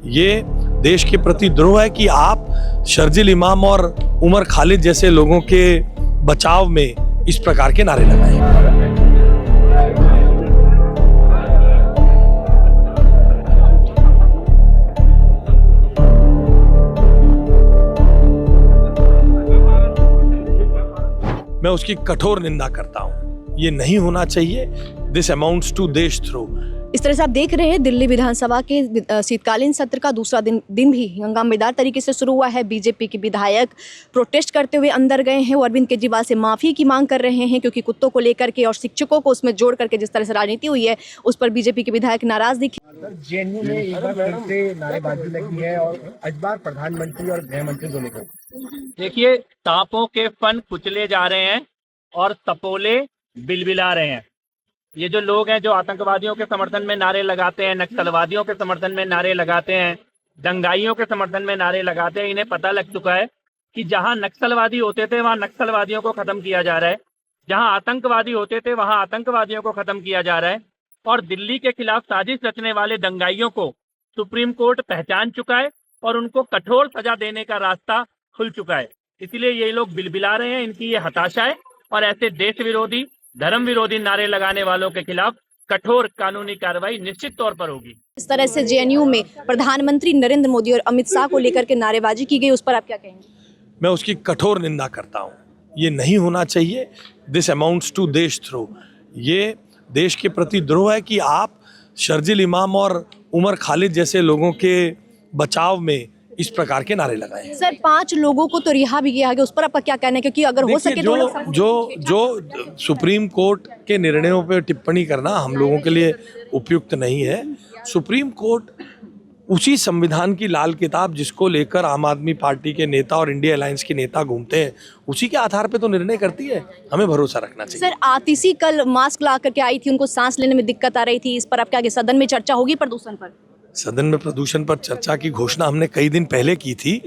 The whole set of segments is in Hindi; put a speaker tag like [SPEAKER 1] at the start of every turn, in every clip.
[SPEAKER 1] ये देश के प्रति द्रोह है कि आप शर्जिल इमाम और उमर खालिद जैसे लोगों के बचाव में इस प्रकार के नारे लगाए। मैं उसकी कठोर निंदा करता हूं। ये नहीं होना चाहिए। दिस अमाउंट्स टू देशद्रोह।
[SPEAKER 2] इस तरह से आप देख रहे हैं दिल्ली विधानसभा के शीतकालीन सत्र का दूसरा दिन भी हंगामेदार तरीके से शुरू हुआ है। बीजेपी के विधायक प्रोटेस्ट करते हुए अंदर गए हैं। वो अरविंद केजरीवाल से माफ़ी की मांग कर रहे हैं क्योंकि कुत्तों को लेकर के और शिक्षकों को उसमें जोड़ करके जिस तरह से राजनीति हुई है उस पर बीजेपी के विधायक नाराज दिखे।
[SPEAKER 3] जेएनयू में एक बार फिर से नारेबाजी लगी है और इस बार प्रधानमंत्री और गृह मंत्री को लेकर
[SPEAKER 4] देखिए, सांपों के फन कुचले जा रहे हैं और सपोले बिलबिला रहे हैं। ये जो लोग हैं जो आतंकवादियों के समर्थन में नारे लगाते हैं, नक्सलवादियों के समर्थन में नारे लगाते हैं, दंगाइयों के समर्थन में नारे लगाते हैं, इन्हें पता लग चुका है कि जहां नक्सलवादी होते थे वहां नक्सलवादियों को खत्म किया जा रहा है, जहां आतंकवादी होते थे वहां आतंकवादियों को खत्म किया जा रहा है। और दिल्ली के खिलाफ साजिश रचने वाले दंगाइयों को सुप्रीम कोर्ट पहचान चुका है और उनको कठोर सजा देने का रास्ता खुल चुका है। इसीलिए ये लोग बिलबिला रहे हैं, इनकी ये हताशा है और ऐसे देश विरोधी धर्म विरोधी नारे लगाने वालों के खिलाफ कठोर कानूनी कार्रवाई निश्चित तौर पर होगी।
[SPEAKER 2] इस तरह से जेएनयू में प्रधानमंत्री नरेंद्र मोदी और अमित शाह को लेकर के नारेबाजी की गई, उस पर आप क्या कहेंगे?
[SPEAKER 1] मैं उसकी कठोर निंदा करता हूं। ये नहीं होना चाहिए। दिस अमाउंट्स टू देशद्रोह। ये देश के प्रति द्रोह है कि आप शर्जिल इमाम और उमर खालिद जैसे लोगों के बचाव में इस प्रकार के नारे लगाए।
[SPEAKER 2] सर 5 लोगों को तो रिहा भी किया गया, उस पर आपका क्या कहना है? क्योंकि अगर हो सके तो
[SPEAKER 1] जो सुप्रीम कोर्ट के निर्णयों पर टिप्पणी करना हम लोगों के लिए उपयुक्त नहीं है। सुप्रीम कोर्ट उसी संविधान की लाल किताब जिसको लेकर आम आदमी पार्टी के नेता और इंडिया अलायंस के नेता घूमते हैं, उसी के आधार पे तो निर्णय करती है। हमें भरोसा रखना चाहिए।
[SPEAKER 2] सर आतिशी कल मास्क ला करके आई थी, उनको सांस लेने में दिक्कत आ रही थी, इस पर आप क्या सदन में चर्चा होगी प्रदूषण पर?
[SPEAKER 1] सदन में प्रदूषण पर चर्चा की घोषणा हमने कई दिन पहले की थी।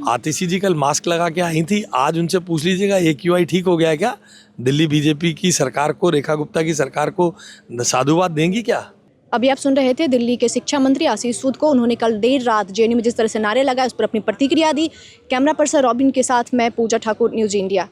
[SPEAKER 1] आतिशी जी कल मास्क लगा के आई थी। आज उनसे पूछ लीजिएगा AQI ठीक हो गया है क्या? दिल्ली बीजेपी की सरकार को, रेखा गुप्ता की सरकार को साधुवाद देंगी क्या?
[SPEAKER 2] अभी आप सुन रहे थे दिल्ली के शिक्षा मंत्री आशीष सूद को। उन्होंने कल देर रात जेएनयू में जिस तरह से नारे लगाए उस पर अपनी प्रतिक्रिया दी। कैमरा पर्सन रॉबिन के साथ मैं पूजा ठाकुर, न्यूज़ इंडिया।